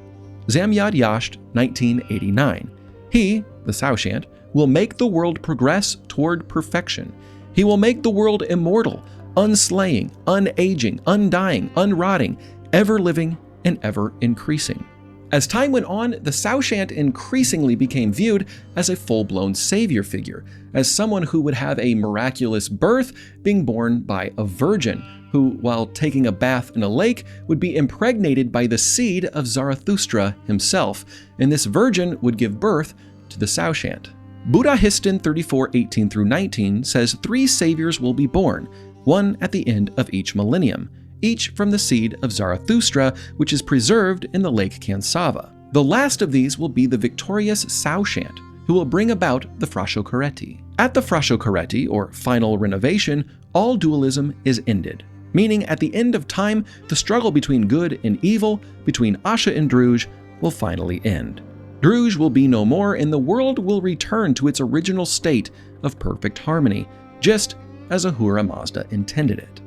Zamyad Yasht, 1989. He, the Saushant, will make the world progress toward perfection. He will make the world immortal, unslaying, unaging, undying, unrotting, ever-living, and ever-increasing. As time went on, the Saushant increasingly became viewed as a full-blown savior figure, as someone who would have a miraculous birth, being born by a virgin, who, while taking a bath in a lake, would be impregnated by the seed of Zarathustra himself, and this virgin would give birth to the Saushant. Buddhahistan 34:18-19 says 3 saviors will be born, one at the end of each millennium, each from the seed of Zarathustra, which is preserved in the Lake Kansava. The last of these will be the victorious Saushant, who will bring about the Frashokareti. At the Frashokareti, or final renovation, all dualism is ended, meaning at the end of time, the struggle between good and evil, between Asha and Druj, will finally end. Druj will be no more, and the world will return to its original state of perfect harmony, just as Ahura Mazda intended it.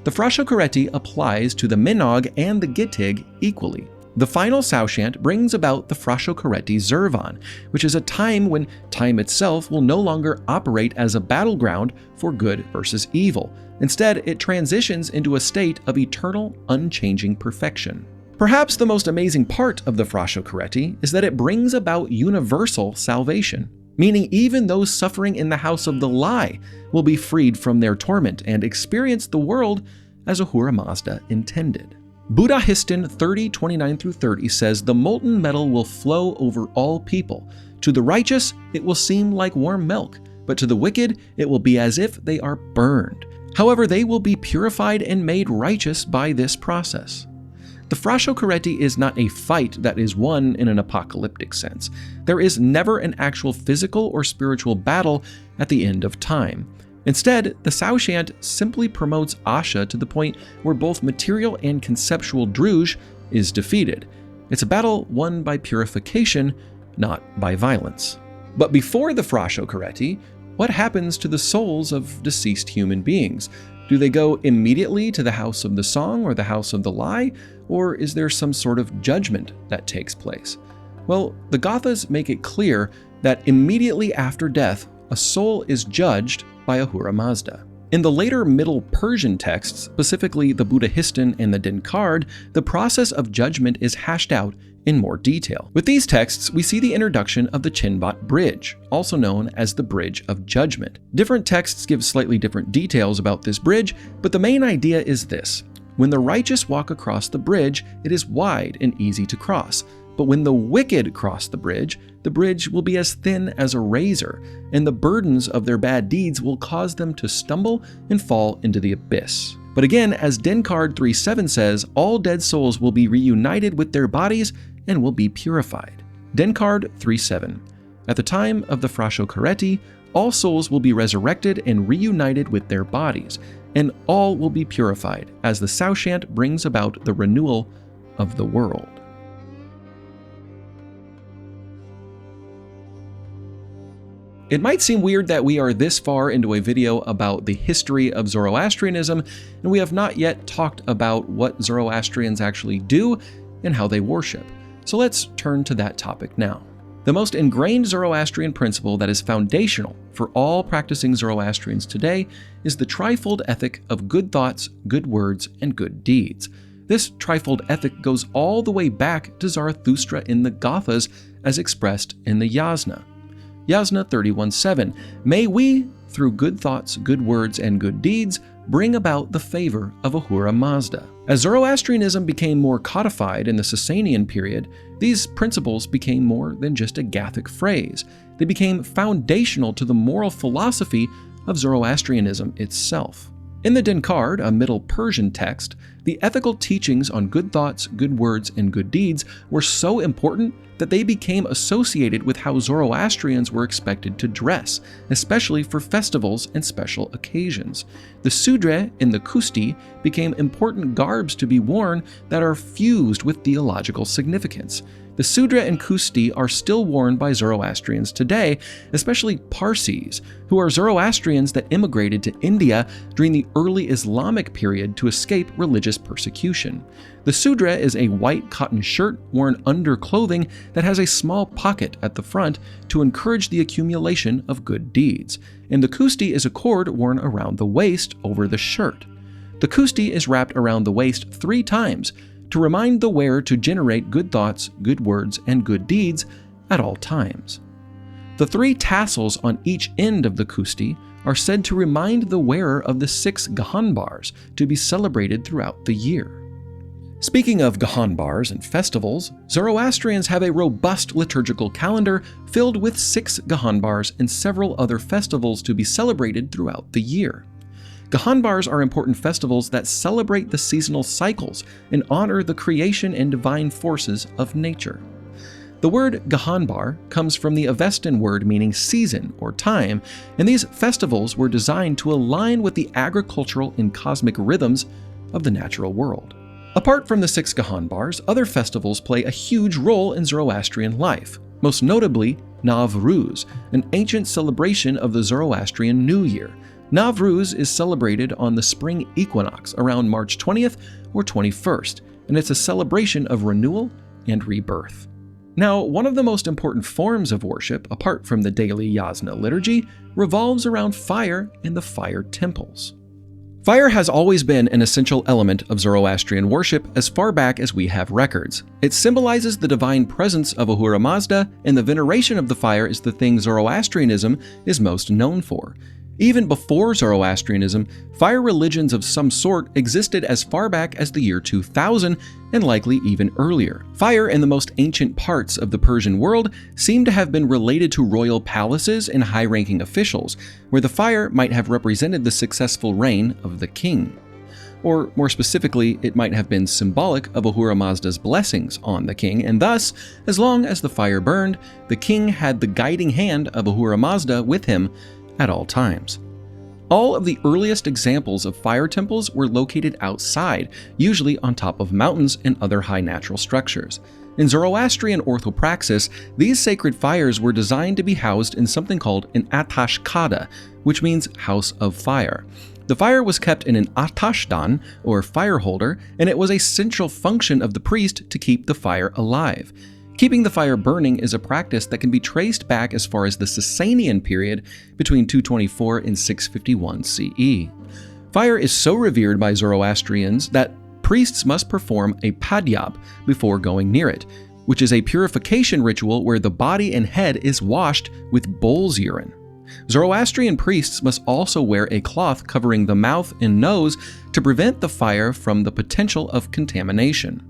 The Frashokareti applies to the Minog and the Gittig equally. The final Saushant brings about the Frashokareti Zervan, which is a time when time itself will no longer operate as a battleground for good versus evil. Instead, it transitions into a state of eternal, unchanging perfection. Perhaps the most amazing part of the Frashokareti is that it brings about universal salvation, meaning even those suffering in the house of the lie will be freed from their torment and experience the world as Ahura Mazda intended. Buddhahistan 30:29-30 says the molten metal will flow over all people. To the righteous, it will seem like warm milk, but to the wicked, it will be as if they are burned. However, they will be purified and made righteous by this process. The Frashokareti is not a fight that is won in an apocalyptic sense. There is never an actual physical or spiritual battle at the end of time. Instead, the Saushant simply promotes Asha to the point where both material and conceptual Druj is defeated. It's a battle won by purification, not by violence. But before the Frashokareti, what happens to the souls of deceased human beings? Do they go immediately to the house of the song or the house of the lie, or is there some sort of judgment that takes place? Well, the Gathas make it clear that immediately after death, a soul is judged by Ahura Mazda. In the later Middle Persian texts, specifically the Buddhahistan and the Dinkard, the process of judgment is hashed out in more detail. With these texts, we see the introduction of the Chinvat Bridge, also known as the Bridge of Judgment. Different texts give slightly different details about this bridge, but the main idea is this. When the righteous walk across the bridge, it is wide and easy to cross. But when the wicked cross the bridge will be as thin as a razor, and the burdens of their bad deeds will cause them to stumble and fall into the abyss. But again, as Dinkard 3:7 says, all dead souls will be reunited with their bodies and will be purified. Dinkard 3:7. At the time of the Frashokareti, all souls will be resurrected and reunited with their bodies, and all will be purified, as the Saushant brings about the renewal of the world. It might seem weird that we are this far into a video about the history of Zoroastrianism, and we have not yet talked about what Zoroastrians actually do and how they worship. So let's turn to that topic now. The most ingrained Zoroastrian principle that is foundational for all practicing Zoroastrians today is the trifold ethic of good thoughts, good words, and good deeds. This trifold ethic goes all the way back to Zarathustra in the Gathas as expressed in the Yasna. Yasna 31:7, may we, through good thoughts, good words, and good deeds, bring about the favor of Ahura Mazda. As Zoroastrianism became more codified in the Sassanian period, these principles became more than just a Gathic phrase. They became foundational to the moral philosophy of Zoroastrianism itself. In the Dinkard, a Middle Persian text, the ethical teachings on good thoughts, good words, and good deeds were so important that they became associated with how Zoroastrians were expected to dress, especially for festivals and special occasions. The sudre and the kusti became important garbs to be worn that are fused with theological significance. The sudra and kusti are still worn by Zoroastrians today, especially Parsis, who are Zoroastrians that immigrated to India during the early Islamic period to escape religious persecution. The sudra is a white cotton shirt worn under clothing that has a small pocket at the front to encourage the accumulation of good deeds, and the kusti is a cord worn around the waist over the shirt. The kusti is wrapped around the waist 3 times, to remind the wearer to generate good thoughts, good words, and good deeds at all times. The 3 tassels on each end of the kusti are said to remind the wearer of the 6 Gahanbars to be celebrated throughout the year. Speaking of Gahanbars and festivals, Zoroastrians have a robust liturgical calendar filled with 6 Gahanbars and several other festivals to be celebrated throughout the year. Gahanbars are important festivals that celebrate the seasonal cycles and honor the creation and divine forces of nature. The word Gahanbar comes from the Avestan word meaning season or time, and these festivals were designed to align with the agricultural and cosmic rhythms of the natural world. Apart from the 6 Gahanbars, other festivals play a huge role in Zoroastrian life, most notably Navruz, an ancient celebration of the Zoroastrian New Year. Navruz is celebrated on the spring equinox around March 20th or 21st, and it's a celebration of renewal and rebirth. Now, one of the most important forms of worship, apart from the daily Yasna liturgy, revolves around fire and the fire temples. Fire has always been an essential element of Zoroastrian worship as far back as we have records. It symbolizes the divine presence of Ahura Mazda, and the veneration of the fire is the thing Zoroastrianism is most known for. Even before Zoroastrianism, fire religions of some sort existed as far back as the year 2000 and likely even earlier. Fire in the most ancient parts of the Persian world seem to have been related to royal palaces and high-ranking officials, where the fire might have represented the successful reign of the king. Or more specifically, it might have been symbolic of Ahura Mazda's blessings on the king, and thus, as long as the fire burned, the king had the guiding hand of Ahura Mazda with him at all times. All of the earliest examples of fire temples were located outside, usually on top of mountains and other high natural structures. In Zoroastrian orthopraxis, these sacred fires were designed to be housed in something called an atash kada, which means house of fire. The fire was kept in an atashdan, or fire holder, and it was a central function of the priest to keep the fire alive. Keeping the fire burning is a practice that can be traced back as far as the Sassanian period between 224 and 651 CE. Fire is so revered by Zoroastrians that priests must perform a padyab before going near it, which is a purification ritual where the body and head is washed with bull's urine. Zoroastrian priests must also wear a cloth covering the mouth and nose to prevent the fire from the potential of contamination.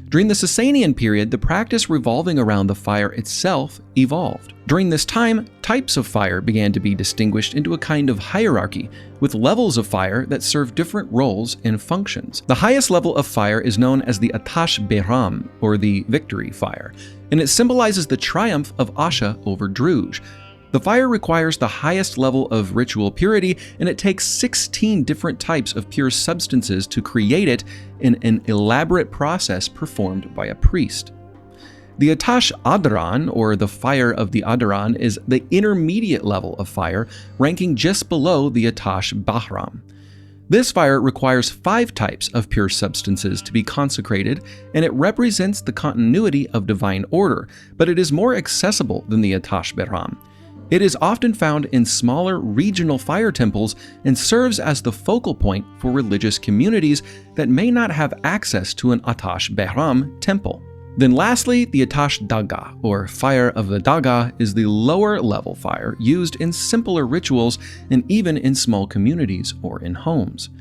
During the Sassanian period, the practice revolving around the fire itself evolved. During this time, types of fire began to be distinguished into a kind of hierarchy, with levels of fire that serve different roles and functions. The highest level of fire is known as the Atash Behram, or the victory fire, and it symbolizes the triumph of Asha over Druj. The fire requires the highest level of ritual purity, and it takes 16 different types of pure substances to create it in an elaborate process performed by a priest. The Atash Adran, or the fire of the Adran, is the intermediate level of fire, ranking just below the Atash Bahram. This fire requires 5 types of pure substances to be consecrated, and it represents the continuity of divine order, but it is more accessible than the Atash Behram. It is often found in smaller regional fire temples and serves as the focal point for religious communities that may not have access to an Atash Behram temple. Then lastly, the Atash Daga, or fire of the Daga, is the lower level fire used in simpler rituals and even in small communities or in homes.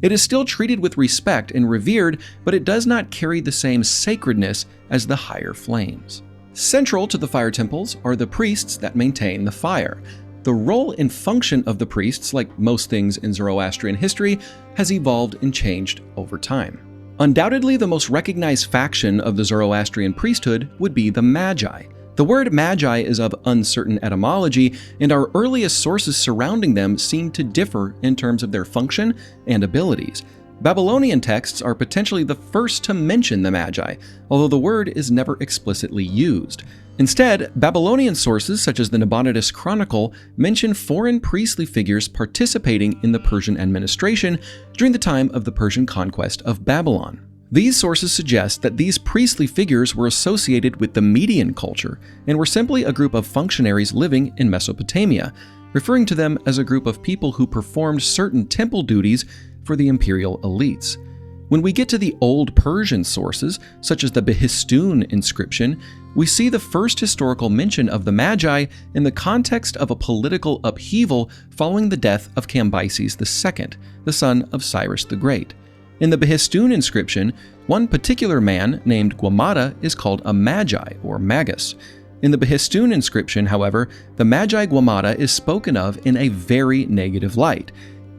It is still treated with respect and revered, but it does not carry the same sacredness as the higher flames. Central to the fire temples are the priests that maintain the fire. the role and function of the priests, like most things in Zoroastrian history, has evolved and changed over time. Undoubtedly, the most recognized faction of the Zoroastrian priesthood would be the Magi. The word Magi is of uncertain etymology, and our earliest sources surrounding them seem to differ in terms of their function and abilities. Babylonian texts are potentially the first to mention the Magi, although the word is never explicitly used. Instead, Babylonian sources such as the Nabonidus Chronicle mention foreign priestly figures participating in the Persian administration during the time of the Persian conquest of Babylon. These sources suggest that these priestly figures were associated with the Median culture and were simply a group of functionaries living in Mesopotamia, referring to them as a group of people who performed certain temple duties for the imperial elites. When we get to the old Persian sources, such as the Behistun inscription, we see the first historical mention of the Magi in the context of a political upheaval following the death of Cambyses II, the son of Cyrus the Great. In the Behistun inscription, one particular man named Gwamada is called a Magi or Magus. In the Behistun inscription, however, the Magi Gwamada is spoken of in a very negative light.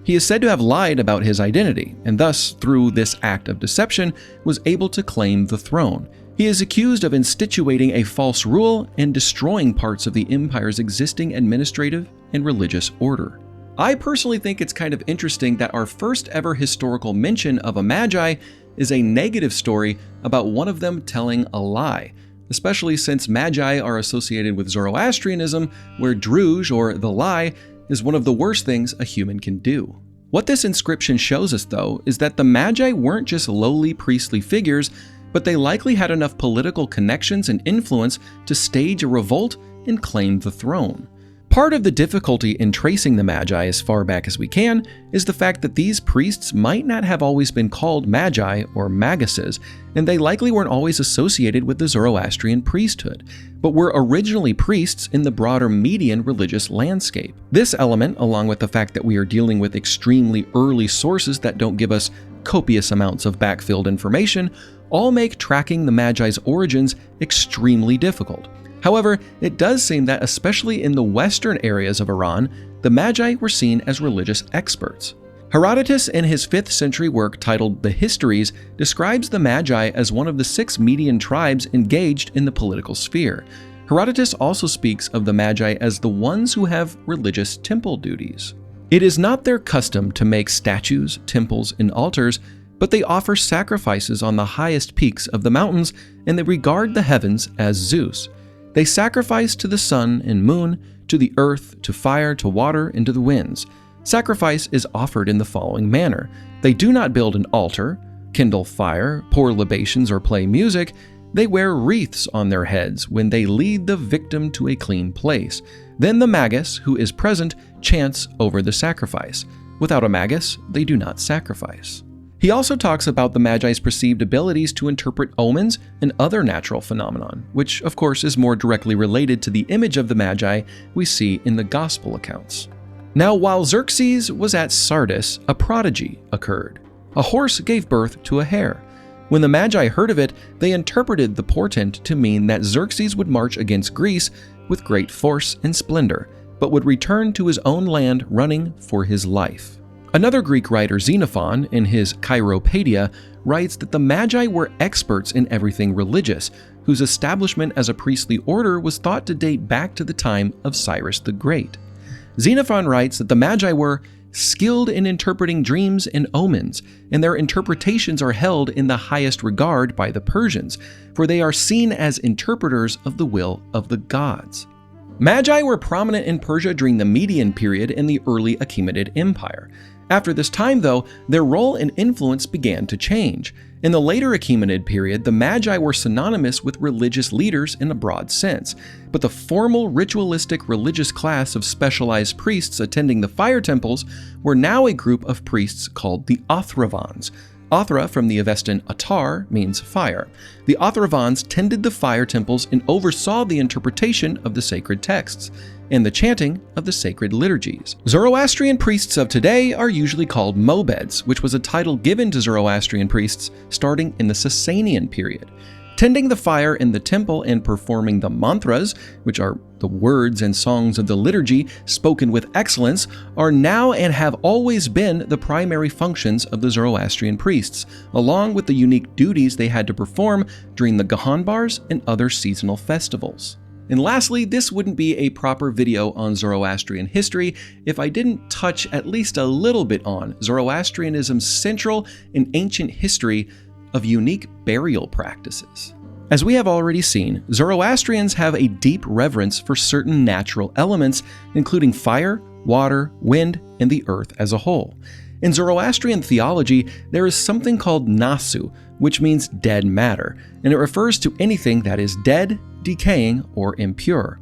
He is said to have lied about his identity, and thus, through this act of deception, was able to claim the throne. He is accused of instituting a false rule and destroying parts of the empire's existing administrative and religious order. I personally think it's kind of interesting that our first ever historical mention of a Magi is a negative story about one of them telling a lie, especially since Magi are associated with Zoroastrianism, where Druj, or the lie, is one of the worst things a human can do. What this inscription shows us, though, is that the Magi weren't just lowly priestly figures, but they likely had enough political connections and influence to stage a revolt and claim the throne. Part of the difficulty in tracing the Magi as far back as we can is the fact that these priests might not have always been called Magi or Maguses, and they likely weren't always associated with the Zoroastrian priesthood, but were originally priests in the broader Median religious landscape. This element, along with the fact that we are dealing with extremely early sources that don't give us copious amounts of backfilled information, all make tracking the Magi's origins extremely difficult. However, it does seem that especially in the western areas of Iran, the Magi were seen as religious experts. Herodotus, in his 5th century work titled The Histories, describes the Magi as one of the 6 Median tribes engaged in the political sphere. Herodotus also speaks of the Magi as the ones who have religious temple duties. It is not their custom to make statues, temples, and altars, but they offer sacrifices on the highest peaks of the mountains, and they regard the heavens as Zeus. They sacrifice to the sun and moon, to the earth, to fire, to water, and to the winds. Sacrifice is offered in the following manner. They do not build an altar, kindle fire, pour libations, or play music. They wear wreaths on their heads when they lead the victim to a clean place. Then the Magus, who is present, chants over the sacrifice. Without a Magus, they do not sacrifice. He also talks about the Magi's perceived abilities to interpret omens and other natural phenomenon, which of course is more directly related to the image of the Magi we see in the Gospel accounts. Now, while Xerxes was at Sardis, a prodigy occurred. A horse gave birth to a hare. When the Magi heard of it, they interpreted the portent to mean that Xerxes would march against Greece with great force and splendor, but would return to his own land running for his life. Another Greek writer, Xenophon, in his Chiropaedia, writes that the Magi were experts in everything religious, whose establishment as a priestly order was thought to date back to the time of Cyrus the Great. Xenophon writes that the Magi were skilled in interpreting dreams and omens, and their interpretations are held in the highest regard by the Persians, for they are seen as interpreters of the will of the gods. Magi were prominent in Persia during the Median period and the early Achaemenid Empire. After this time, though, their role and influence began to change. In the later Achaemenid period, the Magi were synonymous with religious leaders in a broad sense, but the formal ritualistic religious class of specialized priests attending the fire temples were now a group of priests called the Othravans. Othra, from the Avestan atar, means fire. The Othravans tended the fire temples and oversaw the interpretation of the sacred texts and the chanting of the sacred liturgies. Zoroastrian priests of today are usually called Mobeds, which was a title given to Zoroastrian priests starting in the Sassanian period. Tending the fire in the temple and performing the mantras, which are the words and songs of the liturgy spoken with excellence, are now and have always been the primary functions of the Zoroastrian priests, along with the unique duties they had to perform during the Gahanbars and other seasonal festivals. And lastly, this wouldn't be a proper video on Zoroastrian history if I didn't touch at least a little bit on Zoroastrianism's central and ancient history of unique burial practices. As we have already seen, Zoroastrians have a deep reverence for certain natural elements, including fire, water, wind, and the earth as a whole. In Zoroastrian theology, there is something called nasu, which means dead matter, and it refers to anything that is dead, decaying, or impure.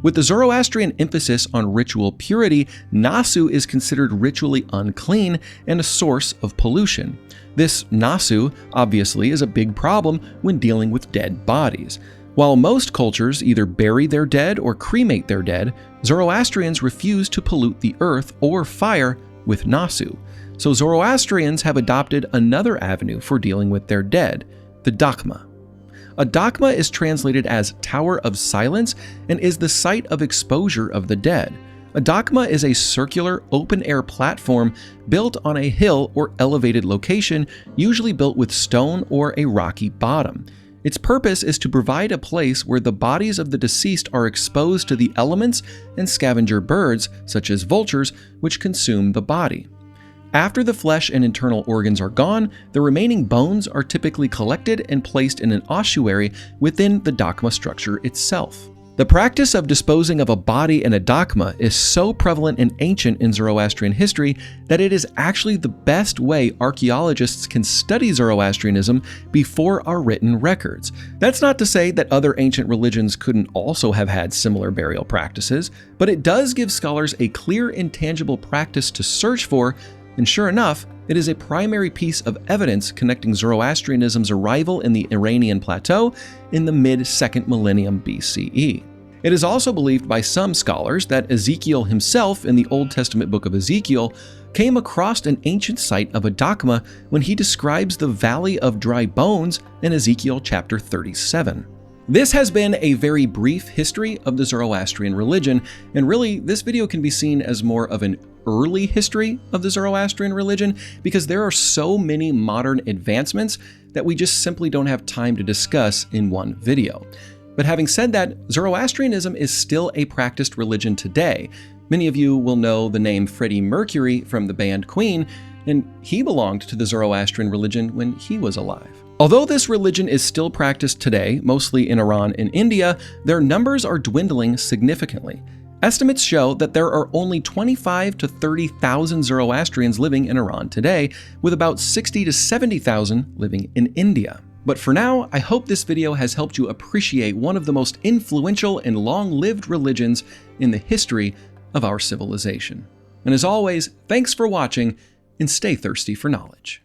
With the Zoroastrian emphasis on ritual purity, nasu is considered ritually unclean and a source of pollution. This nasu, obviously, is a big problem when dealing with dead bodies. While most cultures either bury their dead or cremate their dead, Zoroastrians refuse to pollute the earth or fire with nasu. So Zoroastrians have adopted another avenue for dealing with their dead, the dakma. A dakma is translated as Tower of Silence and is the site of exposure of the dead. A dakma is a circular, open-air platform built on a hill or elevated location, usually built with stone or a rocky bottom. Its purpose is to provide a place where the bodies of the deceased are exposed to the elements and scavenger birds, such as vultures, which consume the body. After the flesh and internal organs are gone, the remaining bones are typically collected and placed in an ossuary within the dakma structure itself. The practice of disposing of a body in a dakma is so prevalent and ancient in Zoroastrian history that it is actually the best way archaeologists can study Zoroastrianism before our written records. That's not to say that other ancient religions couldn't also have had similar burial practices, but it does give scholars a clear and tangible practice to search for, and sure enough, it is a primary piece of evidence connecting Zoroastrianism's arrival in the Iranian plateau in the mid-2nd millennium BCE. It is also believed by some scholars that Ezekiel himself in the Old Testament book of Ezekiel came across an ancient site of a dakma when he describes the Valley of Dry Bones in Ezekiel chapter 37. This has been a very brief history of the Zoroastrian religion, and really this video can be seen as more of an early history of the Zoroastrian religion because there are so many modern advancements that we just simply don't have time to discuss in one video. But having said that, Zoroastrianism is still a practiced religion today. Many of you will know the name Freddie Mercury from the band Queen, and he belonged to the Zoroastrian religion when he was alive. Although this religion is still practiced today, mostly in Iran and India, their numbers are dwindling significantly. Estimates show that there are only 25,000 to 30,000 Zoroastrians living in Iran today, with about 60,000 to 70,000 living in India. But for now, I hope this video has helped you appreciate one of the most influential and long-lived religions in the history of our civilization. And as always, thanks for watching, and stay thirsty for knowledge.